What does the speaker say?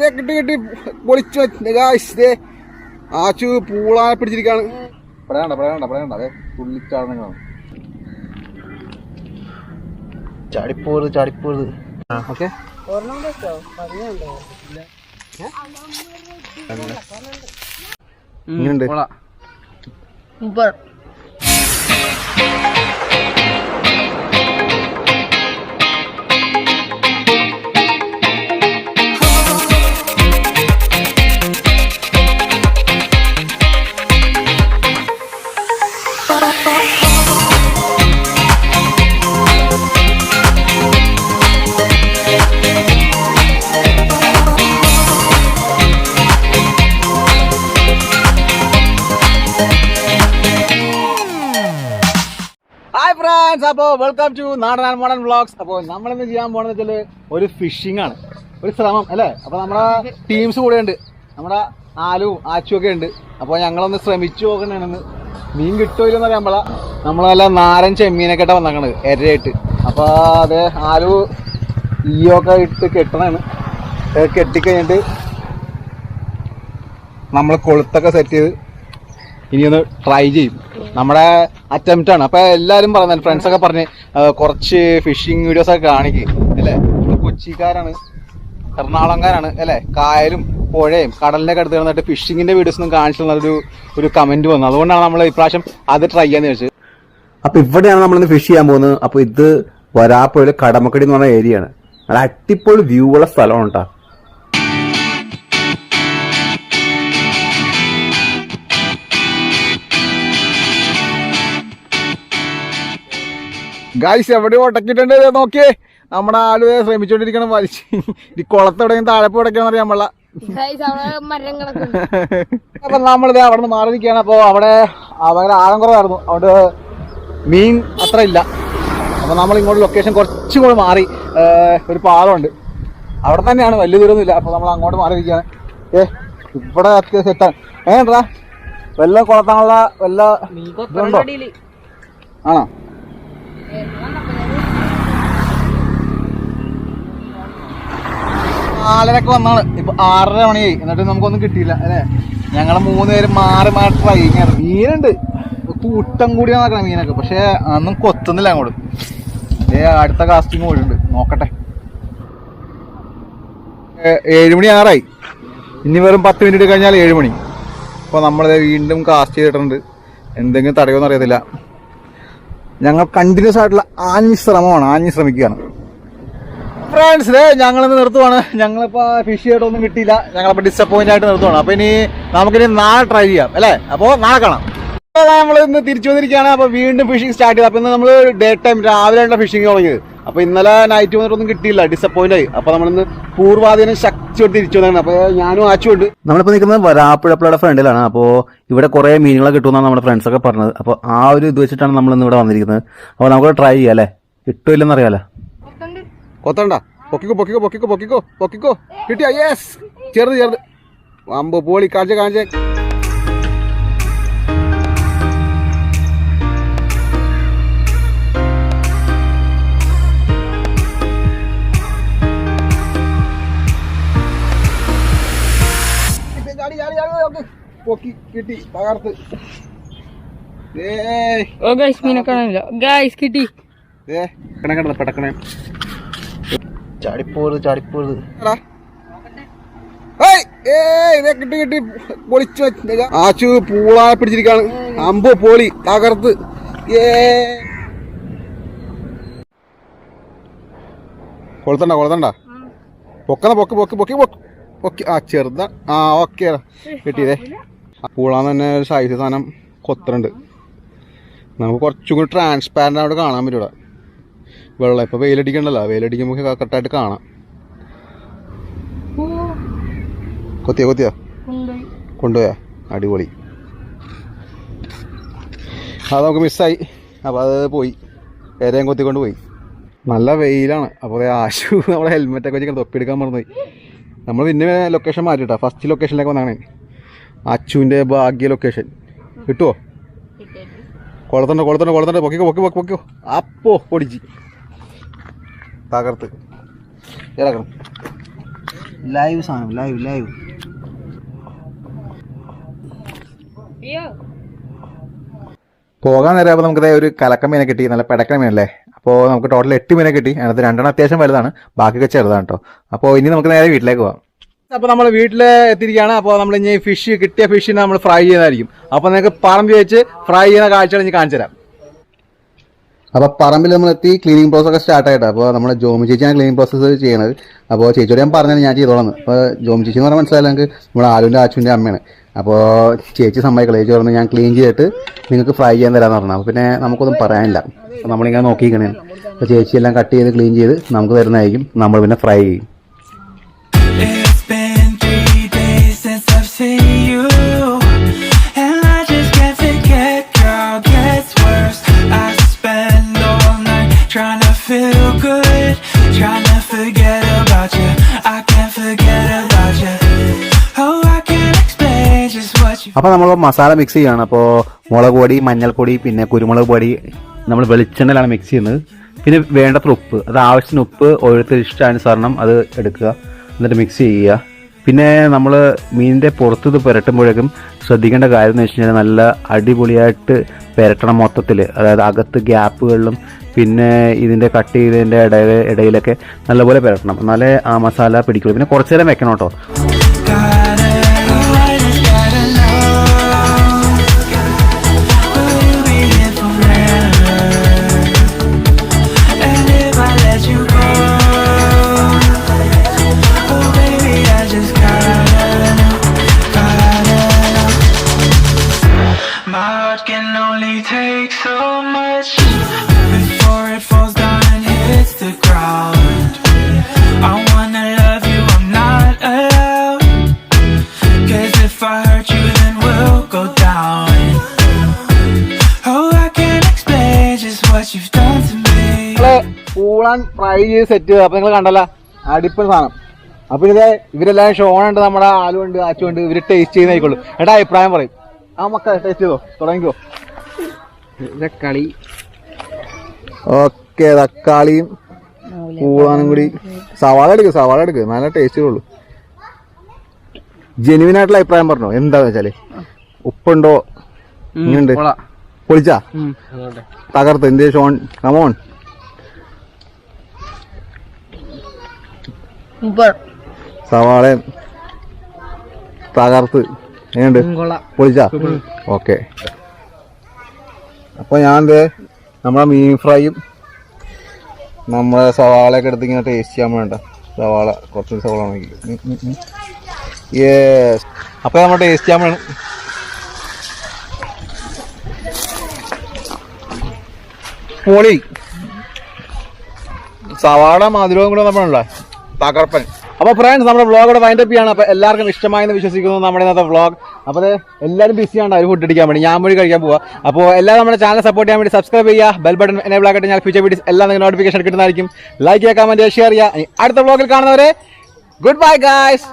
കിട്ടി കിട്ടി പൊളിച്ചു ആച്ചു പൂളാനെ പിടിച്ചിരിക്കാണ്. പറയണ്ട തുള്ളിച്ചാടുന്ന ചാടിപ്പോരുത്. ഓക്കെ ഇങ്ങനുണ്ട്. അപ്പോൾ വെൽക്കം ടു നാടൻ മോഡേൺ വ്ളോഗ്സ്. അപ്പോൾ നമ്മളിന്ന് ചെയ്യാൻ പോകണമെന്ന് വെച്ചാൽ ഒരു ഫിഷിംഗ് ആണ്, ഒരു ശ്രമം അല്ലേ. അപ്പോൾ നമ്മുടെ ടീംസ് കൂടെ ഉണ്ട്, നമ്മുടെ ആലുവും ആച്ചും ഒക്കെ ഉണ്ട്. അപ്പോൾ ഞങ്ങളൊന്ന് ശ്രമിച്ചു നോക്കണേന്ന് മീൻ കിട്ടുമില്ലെന്ന് പറയുമ്പോൾ നമ്മൾ നല്ല നാരൻ ചെമ്മീനൊക്കെ ഇട്ടാണ് വന്നേക്കണത് എരയായിട്ട്. അപ്പോൾ അത് ആലു ഈയൊക്കെ ഇട്ട് കെട്ടണാണ്. കെട്ടിക്കഴിഞ്ഞിട്ട് നമ്മൾ കൊളുത്തൊക്കെ സെറ്റ് ചെയ്ത് ഇനി ഒന്ന് ട്രൈ ചെയ്യും. നമ്മുടെ അറ്റംപ്റ്റ് ആണ്. അപ്പൊ എല്ലാരും പറയുന്നത് ഫ്രണ്ട്സൊക്കെ പറഞ്ഞ് കുറച്ച് ഫിഷിംഗ് വീഡിയോസ് ഒക്കെ കാണിക്കും അല്ലേ. നമ്മൾ കൊച്ചിക്കാരാണ്, എറണാകുളംകാരാണ് അല്ലേ. കായലും പുഴയും കടലിന്റെ ഒക്കെ അടുത്ത് കിടന്നിട്ട് ഫിഷിങ്ങിന്റെ വീഡിയോസ് ഒന്നും കാണിച്ചു ഒരു കമന്റ് വന്നു. അതുകൊണ്ടാണ് നമ്മൾ ഇപ്രാവശ്യം അത് ട്രൈ ചെയ്യാന്ന് വെച്ചത്. അപ്പൊ ഇവിടെയാണ് നമ്മളിന്ന് ഫിഷ് ചെയ്യാൻ പോകുന്നത്. അപ്പൊ ഇത് വരാപ്പുഴയിലെ കടമക്കടി എന്ന് പറഞ്ഞ ഏരിയ ആണ്. നല്ല അടിപൊളി വ്യൂ ഉള്ള സ്ഥലമാണ് കേട്ടോ. ഗായ്സ് എവിടെ ഒട്ടക്കിട്ടുണ്ട് നോക്കിയേ. നമ്മുടെ ആളുവെ ശ്രമിച്ചോണ്ടിരിക്കണം വലിച്ച് ഈ കുളത്തെവിടെയും താഴെപ്പ് ഉടക്കാന്ന് അറിയാൻ പാടില്ല. അപ്പൊ നമ്മളിത് അവിടെ നിന്ന് മാറി നിൽക്കുകയാണ്. അപ്പൊ അവിടെ ഭയങ്കര ആഴം കുറവായിരുന്നു, അവിടെ മീൻ അത്ര ഇല്ല. അപ്പൊ നമ്മൾ ഇങ്ങോട്ട് ലൊക്കേഷൻ കുറച്ചും കൂടെ മാറി ഒരു പാലമുണ്ട്, അവിടെ തന്നെയാണ്, വലിയ ദൂരമൊന്നും ഇല്ല. അപ്പൊ നമ്മൾ അങ്ങോട്ട് മാറി നിൽക്കുകയാണ്. ഇവിടെ അത്യാവശ്യം സെറ്റാണ്. എങ്ങനെയാ വല്ല കുളത്താനുള്ള വല്ല ഇതുണ്ടോ? ആണോ? നാലരക്ക് വന്നാണ്, ഇപ്പൊ 6:30 മണിയായി, എന്നിട്ട് നമുക്കൊന്നും കിട്ടിയില്ല അല്ലേ. ഞങ്ങള് 3 പേര് മാറി ട്രൈ ചെയ്യാറ്. മീനുണ്ട്, കൂട്ടം കൂടിയാ നോക്കണം മീനൊക്കെ, പക്ഷെ അന്നും കൊത്തുന്നില്ല അങ്ങോട്ട്. അടുത്ത കാസ്റ്റിംഗ് പോയിട്ടുണ്ട്, നോക്കട്ടെ. 7 മണി ആറായി, ഇനി വെറും 10 മിനിറ്റ് കഴിഞ്ഞാൽ 7 മണി. അപ്പൊ നമ്മളിത് വീണ്ടും കാസ്റ്റ് ചെയ്തിട്ടുണ്ട്. എന്തെങ്കിലും തടയുമെന്ന് അറിയത്തില്ല. ഞങ്ങൾ കണ്ടിന്യൂസ് ആയിട്ടുള്ള ആഞ്ഞു ശ്രമിക്കുകയാണ് ഫ്രണ്ട്സ്. ഞങ്ങളിന്ന് നിർത്തുവാണ്. ഞങ്ങളിപ്പോ ഫിഷ് ചെയ്തിട്ടൊന്നും കിട്ടിയില്ല, ഞങ്ങളിപ്പോ ഡിസപ്പോയിന്റ് ആയിട്ട് നിർത്തുവാണ്. അപ്പൊ നമുക്കിനി നാളെ ട്രൈ ചെയ്യാം അല്ലേ. അപ്പൊ നാളെ കാണാം. നമ്മൾ ഇന്ന് തിരിച്ചു വന്നിരിക്കുകയാണ്. അപ്പൊ വീണ്ടും ഫിഷിംഗ് സ്റ്റാർട്ട് ചെയ്ത്. അപ്പൊ ഇന്ന് നമ്മള് ഡേ ടൈം രാവിലെയുള്ള ഫിഷിംഗ് തുടങ്ങിയത്. അപ്പൊ ഇന്നലെ നൈറ്റ് വന്നിട്ടൊന്നും കിട്ടിയില്ല, ഡിസപ്പോയിന്റ് ആയി. അപ്പൊ നമ്മളിന്ന് പൂർവാധീനം ശക്തിയോട് തിരിച്ചു വന്നതാണ്. അപ്പൊ ഞാനും ആച്ചുണ്ട്. നമ്മളിപ്പോ നിൽക്കുന്നത് വരാപ്പുഴപ്പുഴയുടെ ഫ്രണ്ടിലാണ്. അപ്പോ ഇവിടെ കുറെ മീനുകളെ കിട്ടുമെന്നാണ് നമ്മുടെ ഫ്രണ്ട്സ് ഒക്കെ പറഞ്ഞത്. അപ്പൊ ആ ഒരു ഇത് വെച്ചിട്ടാണ് നമ്മൾ ഇന്ന് ഇവിടെ വന്നിരിക്കുന്നത്. അപ്പൊ നമുക്ക് ട്രൈ ചെയ്യാം അല്ലേ, കിട്ടുമില്ലെന്ന് അറിയാലോ. കൊത്തണ്ട, പൊക്കിക്കോ. കിട്ടിയ യെസ്, ചെറുത് അമ്പോ പോളി കാണിച്ചേ. കിട്ടി, തകർത്ത്. പെടക്കണേ. ചാടിപ്പോരുത്. കിട്ടി പൊളിച്ചു. ആച്ചു പൂളാനെ പിടിച്ചിരിക്കാണ്. അമ്പോ പോളി, തകർത്ത്. കൊളുത്തണ്ട. പൊക്കി. ആ ചെറുത. ആ ഓക്കെ, കിട്ടിയതേ. പൂളാന്ന് തന്നെ ഒരു സൈസ് സാധനം കൊത്തുന്നുണ്ട്. നമുക്ക് കുറച്ചും കൂടി ട്രാൻസ്പാരന്റ് ആയിട്ട് കാണാൻ പറ്റും ഇവിടെ വെള്ളം. ഇപ്പൊ വെയിലടിക്കണ്ടല്ലോ, വെയിലടിക്കുമ്പോ കറക്റ്റായിട്ട് കാണാം. കൊത്തിയാ കൊണ്ടുപോയാ, അടിപൊളി. അത് നമുക്ക് മിസ്സായി. അപ്പൊ അത് പോയി, ഏരെയും കൊത്തിക്കൊണ്ട് പോയി. നല്ല വെയിലാണ്. അപ്പോൾ ആശു നമ്മുടെ ഹെൽമെറ്റൊക്കെ വെച്ചിട്ട് തൊപ്പിയെടുക്കാൻ മറന്നുപോയി. നമ്മൾ പിന്നെ ലൊക്കേഷൻ മാറ്റിട്ടാ, ഫസ്റ്റ് ലൊക്കേഷനിലേക്ക് വന്നാണ്. അച്ചുവിൻ്റെ ഭാഗ്യ ലൊക്കേഷൻ. കിട്ടുമോ? കൊളത്തണ്ട. പൊക്കിക്കോ. അപ്പോ പൊടിച്ച് തകർത്ത് ഇറക്കണം. ലൈവ് സാധനം ലൈവ് പോകാൻ നേരം നമുക്ക് ഒരു കലക്ക മീനെ കിട്ടി, നല്ല പെടക്കണ മീനല്ലേ. അപ്പോൾ നമുക്ക് ടോട്ടൽ 8 മീനെ കിട്ടി. അതിനകത്ത് 2 അത്യാവശ്യം വലുതാണ്, ബാക്കിയൊക്കെ ചെറുതാണ് കേട്ടോ. അപ്പോൾ ഇനി നമുക്ക് നേരെ വീട്ടിലേക്ക് പോകാം. അപ്പോൾ നമ്മൾ വീട്ടിൽ എത്തിയിരിക്കുകയാണ്. അപ്പോൾ നമ്മൾ ഇനി കിട്ടിയ ഫിഷിനെ നമ്മൾ ഫ്രൈ ചെയ്യുന്നതായിരിക്കും. അപ്പോൾ നിങ്ങൾക്ക് പറമ്പ് വെച്ച് ഫ്രൈ ചെയ്യുന്ന കാഴ്ചകൾ ഇനി കാണിച്ചു തരാം. അപ്പോൾ പറമ്പിൽ നമ്മളെത്തി ക്ലീനിങ് പ്രോസസ് ഒക്കെ സ്റ്റാർട്ട് ആയിട്ട്. അപ്പോൾ നമ്മുടെ ജോമി ചേച്ചിയാണ് ക്ലീനിങ് പ്രോസസ്സ് ചെയ്യുന്നത്. അപ്പോൾ ചേച്ചിയോട് ഞാൻ പറഞ്ഞാൽ ഞാൻ ചെയ്തോളാം. അപ്പോൾ ജോമി ചേച്ചി എന്ന് പറഞ്ഞാൽ മനസ്സിലായാലും നമുക്ക് നമ്മുടെ ആലുവിൻ്റെ ആച്ചുവിൻ്റെ അമ്മയാണ്. അപ്പോൾ ചേച്ചി സമ്മതിക്കളെ, ചേച്ചി പറഞ്ഞു ഞാൻ ക്ലീൻ ചെയ്തിട്ട് നിങ്ങൾക്ക് ഫ്രൈ ചെയ്യാൻ തരാമെന്ന് പറഞ്ഞു. അപ്പോൾ പിന്നെ നമുക്കൊന്നും പറയാനില്ല. അപ്പോൾ നമ്മളിങ്ങനെ നോക്കിയിരിക്കണേ. അപ്പോൾ ചേച്ചി എല്ലാം കട്ട് ചെയ്ത് ക്ലീൻ ചെയ്ത് നമുക്ക് തരുന്നതായിരിക്കും. നമ്മൾ പിന്നെ ഫ്രൈ ചെയ്യും. അപ്പോൾ നമ്മൾ മസാല മിക്സ് ചെയ്യുകയാണ്. അപ്പോൾ മുളക് പൊടി, മഞ്ഞൾപ്പൊടി, പിന്നെ കുരുമുളക് പൊടി നമ്മൾ വെളിച്ചെണ്ണയിലാണ് മിക്സ് ചെയ്യുന്നത്. പിന്നെ വേണ്ടത്ര ഉപ്പ്, അത് ആവശ്യത്തിന് ഉപ്പ് ഓരോരുത്തർ ഇഷ്ടാനുസരണം അത് എടുക്കുക, എന്നിട്ട് മിക്സ് ചെയ്യുക. പിന്നെ നമ്മൾ മീനിൻ്റെ പുറത്ത് ഇത് പുരട്ടുമ്പോഴേക്കും ശ്രദ്ധിക്കേണ്ട കാര്യം എന്ന് വെച്ച് കഴിഞ്ഞാൽ നല്ല അടിപൊളിയായിട്ട് പുരട്ടണം മൊത്തത്തിൽ. അതായത് അകത്ത് ഗ്യാപ്പുകളിലും പിന്നെ ഇതിൻ്റെ കട്ട് ചെയ്തതിൻ്റെ ഇടയിലൊക്കെ നല്ലപോലെ പുരട്ടണം, എന്നാലേ ആ മസാല പിടിക്കുള്ളൂ. പിന്നെ കുറച്ച് നേരം വെക്കണം കേട്ടോ. പൂളാൻ ഫ്രൈ ചെയ്ത് സെറ്റ് ചെയ്ത്. അപ്പൊ നിങ്ങൾ കണ്ടല്ല അടിപ്പൻ സാധനം. അപ്പൊ ഇവരെല്ലാം ഷോണുണ്ട്, നമ്മുടെ ആലുണ്ട്, ആച്ചുണ്ട്. ഇവര് ടേസ്റ്റ് ചെയ്യുന്നതായിക്കോളൂ. എടാ അഭിപ്രായം പറയും. ആ മക്കളെ ടേസ്റ്റ് ചെയ്തോ, തുടങ്ങിക്കോ. തക്കാളി ഓക്കെ, തക്കാളിയും പൂളാനും കൂടി. സവാള എടുക്ക്, നല്ല ടേസ്റ്റ് ഉള്ളൂ. ജെനുവിൻ ആയിട്ടുള്ള അഭിപ്രായം പറഞ്ഞോ. എന്താന്ന് വെച്ചാല് ഉപ്പുണ്ടോ, ഇങ്ങനുണ്ട്, പൊളിച്ചാ തകർത്ത്. എന്ത് ഷോൺ, കമോൺ. സവാള തകർത്ത് എങ്ങനെയുണ്ട്, പൊളിച്ചാ? ഓക്കെ. അപ്പൊ ഞാൻ നമ്മളെ മീൻ ഫ്രൈയും നമ്മളെ സവാളയൊക്കെ എടുത്ത് ഇങ്ങനെ ടേസ്റ്റ് ചെയ്യാൻ വേണ്ട. സവാള കുറച്ച് സവാള യെസ്. അപ്പൊ നമ്മൾ ടേസ്റ്റ് ചെയ്യാൻ വേണം. പൊളി സവാള മധുരവും കൂടെ നമ്മളുള്ള തകർപ്പൻ. അപ്പോൾ ഫ്രണ്ട്സ്, നമ്മുടെ വ്ളോഗോടെ വൈൻഡപ്പ് ചെയ്യാണ്. അപ്പോൾ എല്ലാവർക്കും ഇഷ്ടമായെന്ന് വിശ്വസിക്കുന്നു നമ്മുടെ ഇന്നത്തെ വ്ളോഗ്. അപ്പോൾ എല്ലാവരും ബിസിയാണ്, അവർ ഫുഡ് അടിക്കാൻ വേണ്ടി, ഞാൻ വഴി കഴിക്കാൻ പോവുക. അപ്പോൾ എല്ലാവരും നമ്മുടെ ചാനൽ സപ്പോർട്ട് ചെയ്യാൻ വേണ്ടി സബ്സ്ക്രൈബ് ചെയ്യുക, ബെൽ ബട്ടൺ എനേബിൾ ആക്കിയിട്ട് ഞാൻ ഫ്യൂച്ചർ വീഡിയോസ് എല്ലാം നിങ്ങൾ നോട്ടിഫിക്കേഷൻ കിട്ടുന്നതായിരിക്കും. ലൈക്ക് ചെയ്യുക, കമന്റ് ചെയ്യുക, ഷെയർ ചെയ്യുക. അടുത്ത വ്ളോഗിൽ കാണുന്നവരെ ഗുഡ് ബൈ ഗായ്സ്.